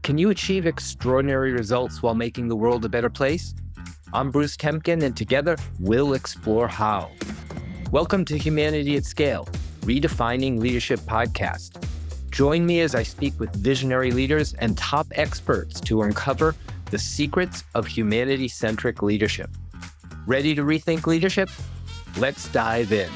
Can you achieve extraordinary results while making the world a better place? I'm Bruce Temkin, and together we'll explore how. Welcome to Humanity at Scale, Redefining Leadership podcast. Join me as I speak with visionary leaders and top experts to uncover the secrets of humanity-centric leadership. Ready to rethink leadership? Let's dive in.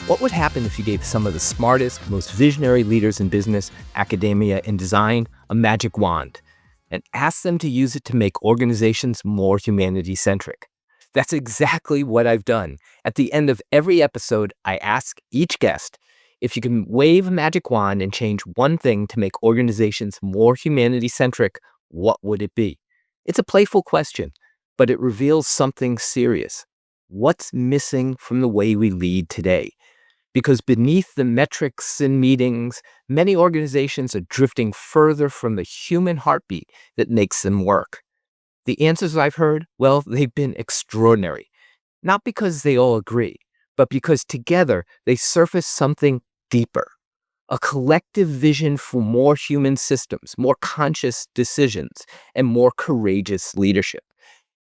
What would happen if you gave some of the smartest, most visionary leaders in business, academia, and design a magic wand and asked them to use it to make organizations more humanity-centric? That's exactly what I've done. At the end of every episode, I ask each guest, if you can wave a magic wand and change one thing to make organizations more humanity-centric, what would it be? It's a playful question, but it reveals something serious. What's missing from the way we lead today? Because beneath the metrics and meetings, many organizations are drifting further from the human heartbeat that makes them work. The answers I've heard, well, they've been extraordinary. Not because they all agree, but because together they surface something deeper. A collective vision for more human systems, more conscious decisions, and more courageous leadership.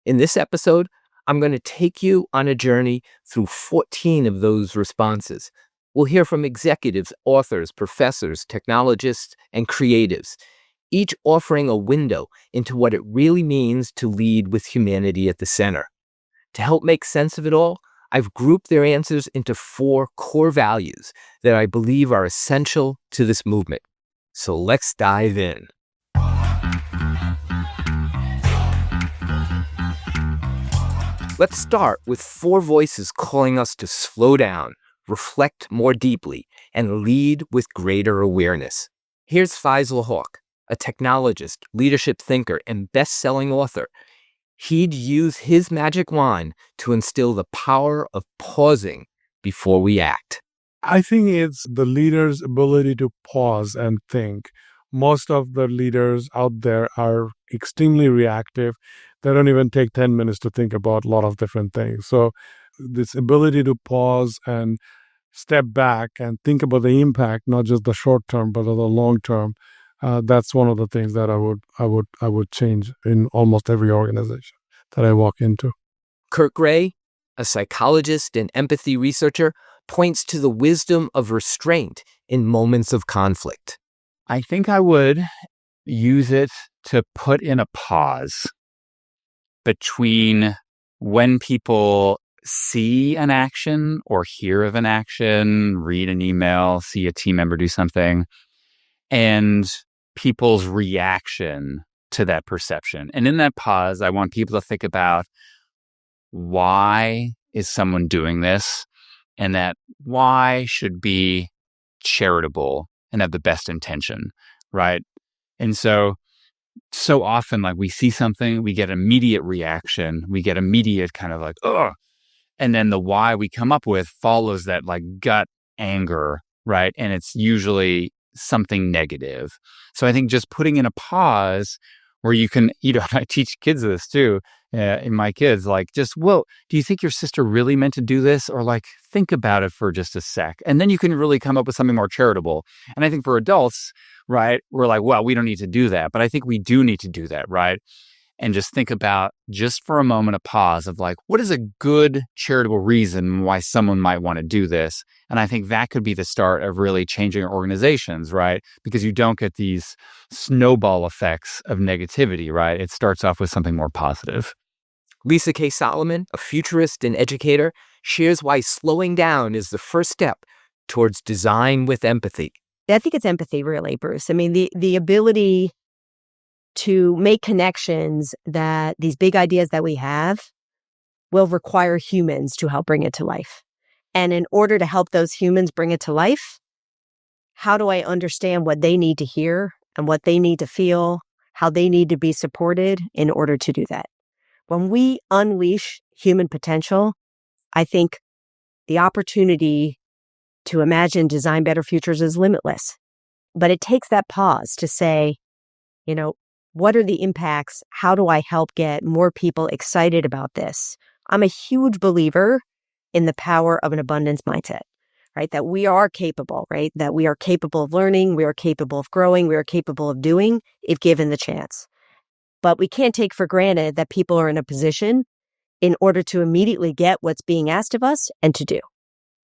In this episode, I'm going to take you on a journey through 14 of those responses. We'll hear from executives, authors, professors, technologists, and creatives, each offering a window into what it really means to lead with humanity at the center. To help make sense of it all, I've grouped their answers into 4 core values that I believe are essential to this movement. So let's dive in. Let's start with 4 voices calling us to slow down, reflect more deeply, and lead with greater awareness. Here's Faisal Hoque, a technologist, leadership thinker, and best-selling author. He'd use his magic wand to instill the power of pausing before we act. I think it's the leader's ability to pause and think. Most of the leaders out there are extremely reactive. They don't even take 10 minutes to think about a lot of different things. So this ability to pause and step back and think about the impact, not just the short term, but the long term, that's one of the things that I would change in almost every organization that I walk into. Kurt Gray, a psychologist and empathy researcher, points to the wisdom of restraint in moments of conflict. I think I would use it to put in a pause between when people see an action or hear of an action, read an email, see a team member do something, and people's reaction to that perception. And in that pause, I want people to think about, why is someone doing this? And that why should be charitable and have the best intention, right? And so often, like, we see something, we get immediate reaction, we get immediate kind of like, ugh. And then the why we come up with follows that like gut anger, right? And it's usually something negative. So I think just putting in a pause where you can, I teach kids this too, in my kids, like, just, well, do you think your sister really meant to do this? Or like, think about it for just a sec. And then you can really come up with something more charitable. And I think for adults, right, we're like, well, we don't need to do that. But I think we do need to do that, right? And just think about, just for a moment, a pause of like, what is a good charitable reason why someone might want to do this? And I think that could be the start of really changing organizations, right? Because you don't get these snowball effects of negativity, right? It starts off with something more positive. Lisa K. Solomon, a futurist and educator, shares why slowing down is the first step towards design with empathy. I think it's empathy, really, Bruce. I mean, the ability to make connections that these big ideas that we have will require humans to help bring it to life. And in order to help those humans bring it to life, how do I understand what they need to hear and what they need to feel, how they need to be supported in order to do that? When we unleash human potential, I think the opportunity to imagine, design better futures is limitless. But it takes that pause to say, what are the impacts? How do I help get more people excited about this? I'm a huge believer in the power of an abundance mindset. right? That we are capable, right? That we are capable of learning, we are capable of growing, we are capable of doing if given the chance. But we can't take for granted that people are in a position in order to immediately get what's being asked of us and to do.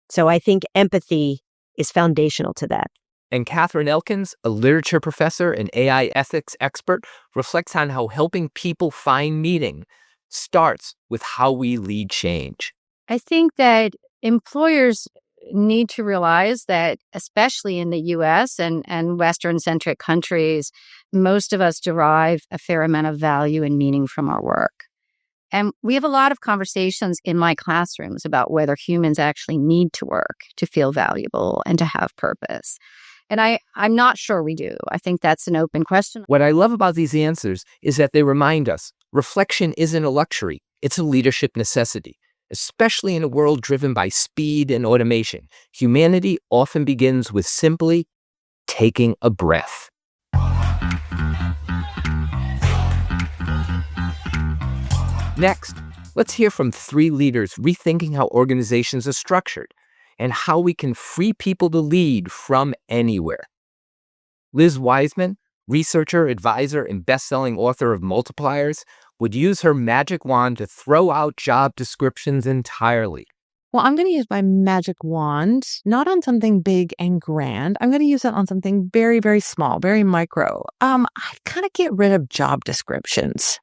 So I think empathy is foundational to that. And Katherine Elkins, a literature professor and AI ethics expert, reflects on how helping people find meaning starts with how we lead change. I think that employers need to realize that, especially in the US and Western-centric countries, most of us derive a fair amount of value and meaning from our work. And we have a lot of conversations in my classrooms about whether humans actually need to work to feel valuable and to have purpose. And I'm not sure we do. I think that's an open question. What I love about these answers is that they remind us reflection isn't a luxury, it's a leadership necessity. Especially in a world driven by speed and automation, humanity often begins with simply taking a breath. Next, let's hear from 3 leaders rethinking how organizations are structured and how we can free people to lead from anywhere. Liz Wiseman, researcher, advisor, and best-selling author of Multipliers, would use her magic wand to throw out job descriptions entirely. Well, I'm going to use my magic wand, not on something big and grand. I'm going to use it on something very, very small, very micro. I kind of get rid of job descriptions.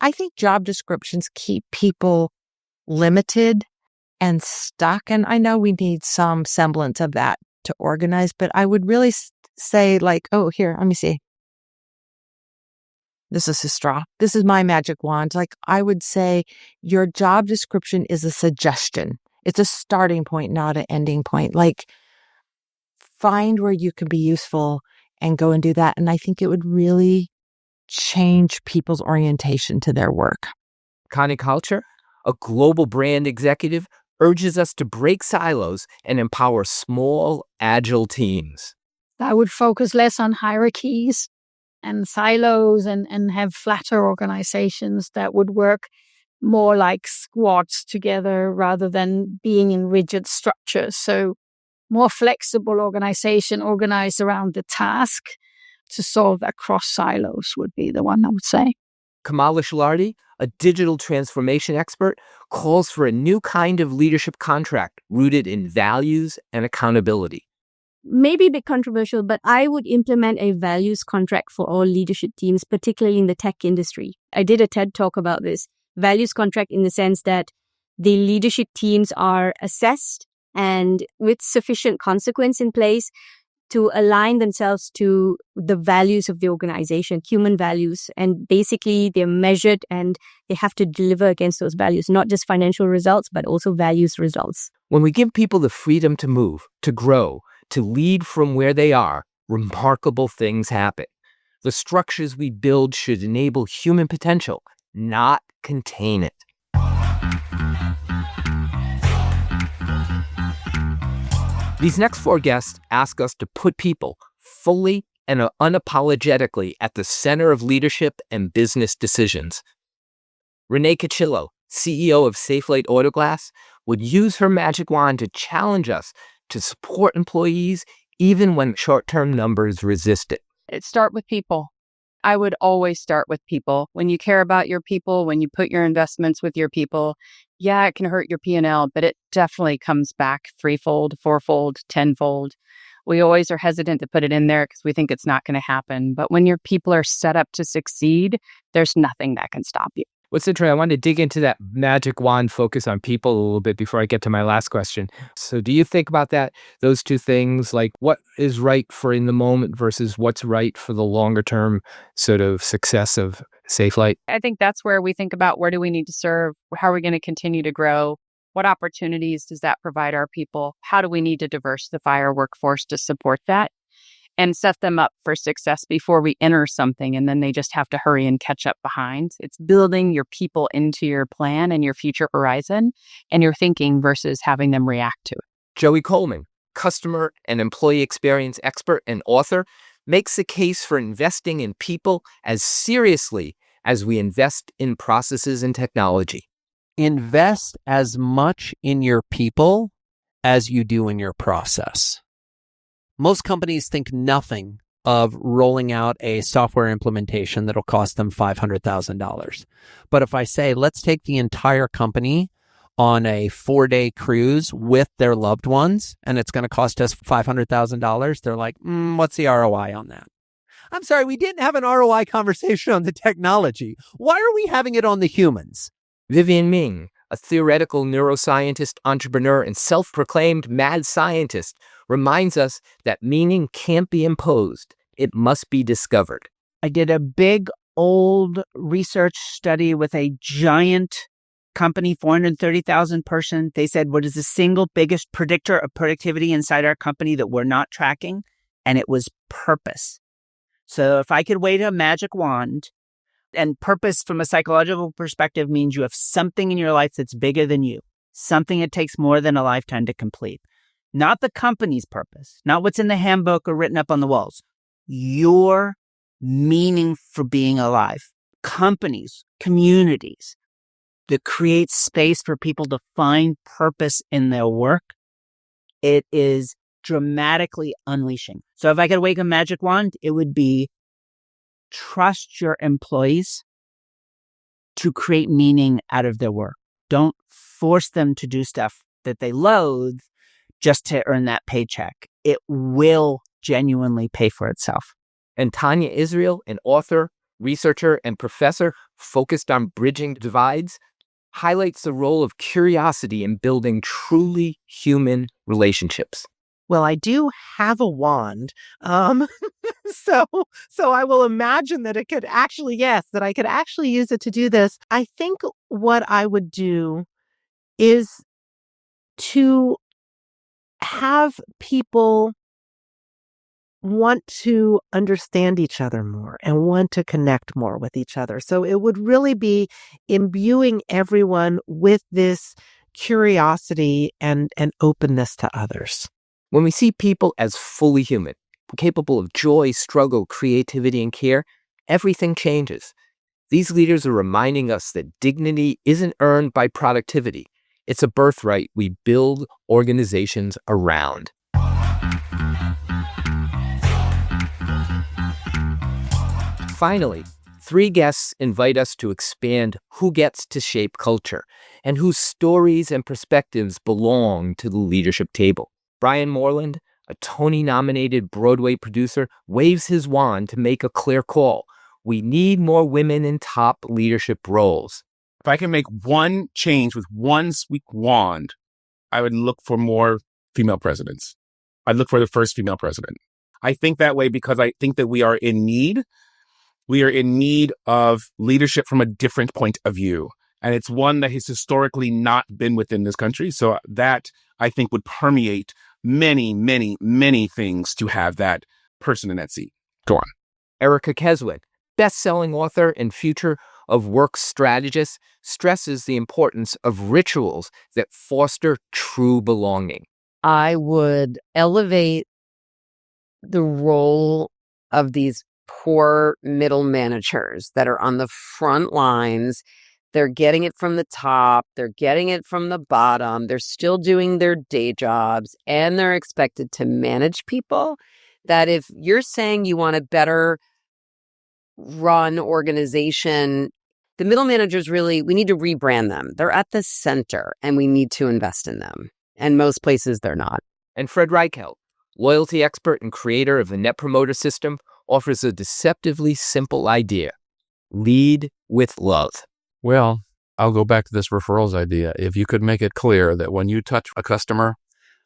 I think job descriptions keep people limited and stuck. And I know we need some semblance of that to organize, but I would really say oh, here, let me see. This is a straw. This is my magic wand. I would say your job description is a suggestion. It's a starting point, not an ending point. Find where you can be useful and go and do that. And I think it would really change people's orientation to their work. Conny Kalcher, a global brand executive, urges us to break silos and empower small, agile teams. I would focus less on hierarchies and silos and have flatter organizations that would work more like squads together rather than being in rigid structures. So more flexible organization organized around the task to solve across silos would be the one I would say. Kamales Lardi, a digital transformation expert, calls for a new kind of leadership contract rooted in values and accountability. Maybe a bit controversial, but I would implement a values contract for all leadership teams, particularly in the tech industry. I did a TED talk about this. Values contract in the sense that the leadership teams are assessed and with sufficient consequence in place to align themselves to the values of the organization, human values. And basically, they're measured and they have to deliver against those values, not just financial results, but also values results. When we give people the freedom to move, to grow, to lead from where they are, remarkable things happen. The structures we build should enable human potential, not contain it. These next 4 guests ask us to put people fully and unapologetically at the center of leadership and business decisions. Renee Cacchillo, CEO of Safelite Autoglass, would use her magic wand to challenge us to support employees even when short-term numbers resist it. Start with people. I would always start with people. When you care about your people, when you put your investments with your people, yeah, it can hurt your P&L, but it definitely comes back 3-fold, 4-fold, 10-fold. We always are hesitant to put it in there because we think it's not going to happen. But when your people are set up to succeed, there's nothing that can stop you. What's interesting, I want to dig into that magic wand focus on people a little bit before I get to my last question. So do you think about that, those 2 things, like what is right for in the moment versus what's right for the longer term sort of success of Safelite? I think that's where we think about where do we need to serve? How are we going to continue to grow? What opportunities does that provide our people? How do we need to diversify our workforce to support that? And set them up for success before we enter something and then they just have to hurry and catch up behind. It's building your people into your plan and your future horizon and your thinking versus having them react to it. Joey Coleman, customer and employee experience expert and author, makes the case for investing in people as seriously as we invest in processes and technology. Invest as much in your people as you do in your process. Most companies think nothing of rolling out a software implementation that'll cost them $500,000. But if I say, let's take the entire company on a 4-day cruise with their loved ones, and it's going to cost us $500,000, they're like, what's the ROI on that? I'm sorry, we didn't have an ROI conversation on the technology. Why are we having it on the humans? Vivienne Ming, a theoretical neuroscientist, entrepreneur, and self-proclaimed mad scientist, reminds us that meaning can't be imposed. It must be discovered. I did a big old research study with a giant company, 430,000 person. They said, what is the single biggest predictor of productivity inside our company that we're not tracking? And it was purpose. So if I could wave a magic wand, and purpose from a psychological perspective means you have something in your life that's bigger than you, something that takes more than a lifetime to complete. Not the company's purpose, not what's in the handbook or written up on the walls. Your meaning for being alive. Companies, communities that create space for people to find purpose in their work, it is dramatically unleashing. So if I could wave a magic wand, it would be trust your employees to create meaning out of their work. Don't force them to do stuff that they loathe just to earn that paycheck. It will genuinely pay for itself. And Tania Israel, an author, researcher, and professor focused on bridging divides, highlights the role of curiosity in building truly human relationships. Well, I do have a wand. So I will imagine that it could actually, that I could actually use it to do this. I think what I would do is to have people want to understand each other more and want to connect more with each other. So it would really be imbuing everyone with this curiosity and openness to others. When we see people as fully human, capable of joy, struggle, creativity, and care, everything changes. These leaders are reminding us that dignity isn't earned by productivity. It's a birthright we build organizations around. Finally, 3 guests invite us to expand who gets to shape culture and whose stories and perspectives belong to the leadership table. Brian Moreland, a Tony-nominated Broadway producer, waves his wand to make a clear call. We need more women in top leadership roles. If I can make one change with one sweet wand, I would look for more female presidents. I'd look for the first female president. I think that way because I think that we are in need. We are in need of leadership from a different point of view. And it's one that has historically not been within this country. So that, I think, would permeate many, many, many things to have that person in that seat. Go on. Erica Keswin, best-selling author and future of work strategist, stresses the importance of rituals that foster true belonging. I would elevate the role of these poor middle managers that are on the front lines. They're getting it from the top. They're getting it from the bottom. They're still doing their day jobs, and they're expected to manage people. That if you're saying you want a better run organization, the middle managers really, we need to rebrand them. They're at the center, and we need to invest in them. And most places they're not. And Fred Reichheld, loyalty expert and creator of the Net Promoter System, offers a deceptively simple idea. Lead with love. Well, I'll go back to this referrals idea. If you could make it clear that when you touch a customer,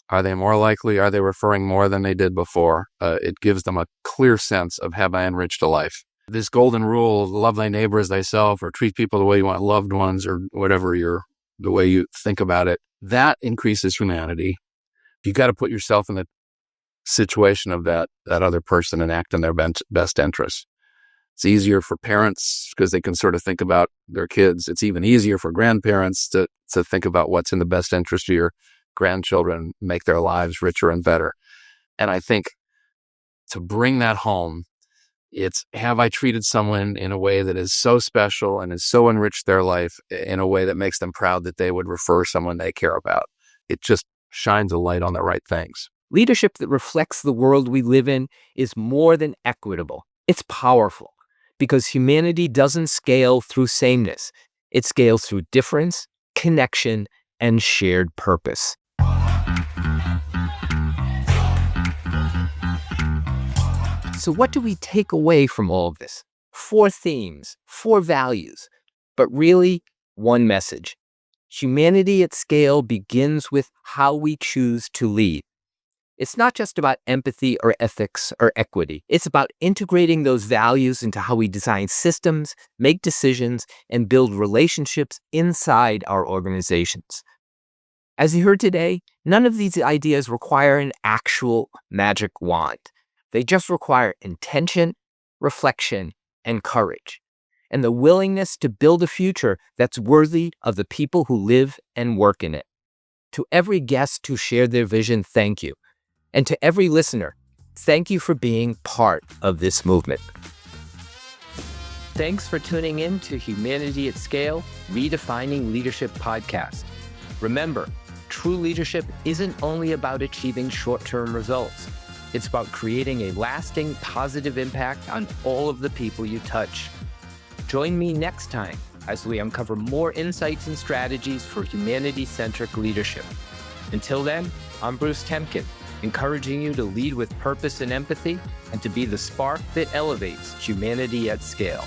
are they more likely, are they referring more than they did before? It gives them a clear sense of, have I enriched a life? This golden rule, love thy neighbor as thyself, or treat people the way you want loved ones, or whatever the way you think about it, that increases humanity. You got to put yourself in the situation of that other person and act in their best interests. It's easier for parents because they can sort of think about their kids. It's even easier for grandparents to think about what's in the best interest of your grandchildren, make their lives richer and better. And I think to bring that home, it's, have I treated someone in a way that is so special and has so enriched their life in a way that makes them proud that they would refer someone they care about? It just shines a light on the right things. Leadership that reflects the world we live in is more than equitable. It's powerful because humanity doesn't scale through sameness. It scales through difference, connection, and shared purpose. So what do we take away from all of this? 4 themes, 4 values, but really one message. Humanity at scale begins with how we choose to lead. It's not just about empathy or ethics or equity. It's about integrating those values into how we design systems, make decisions, and build relationships inside our organizations. As you heard today, none of these ideas require an actual magic wand. They just require intention, reflection, and courage, and the willingness to build a future that's worthy of the people who live and work in it. To every guest who shared their vision, thank you. And to every listener, thank you for being part of this movement. Thanks for tuning in to Humanity at Scale, Redefining Leadership podcast. Remember, true leadership isn't only about achieving short-term results. It's about creating a lasting positive impact on all of the people you touch. Join me next time as we uncover more insights and strategies for humanity-centric leadership. Until then, I'm Bruce Temkin, encouraging you to lead with purpose and empathy and to be the spark that elevates humanity at scale.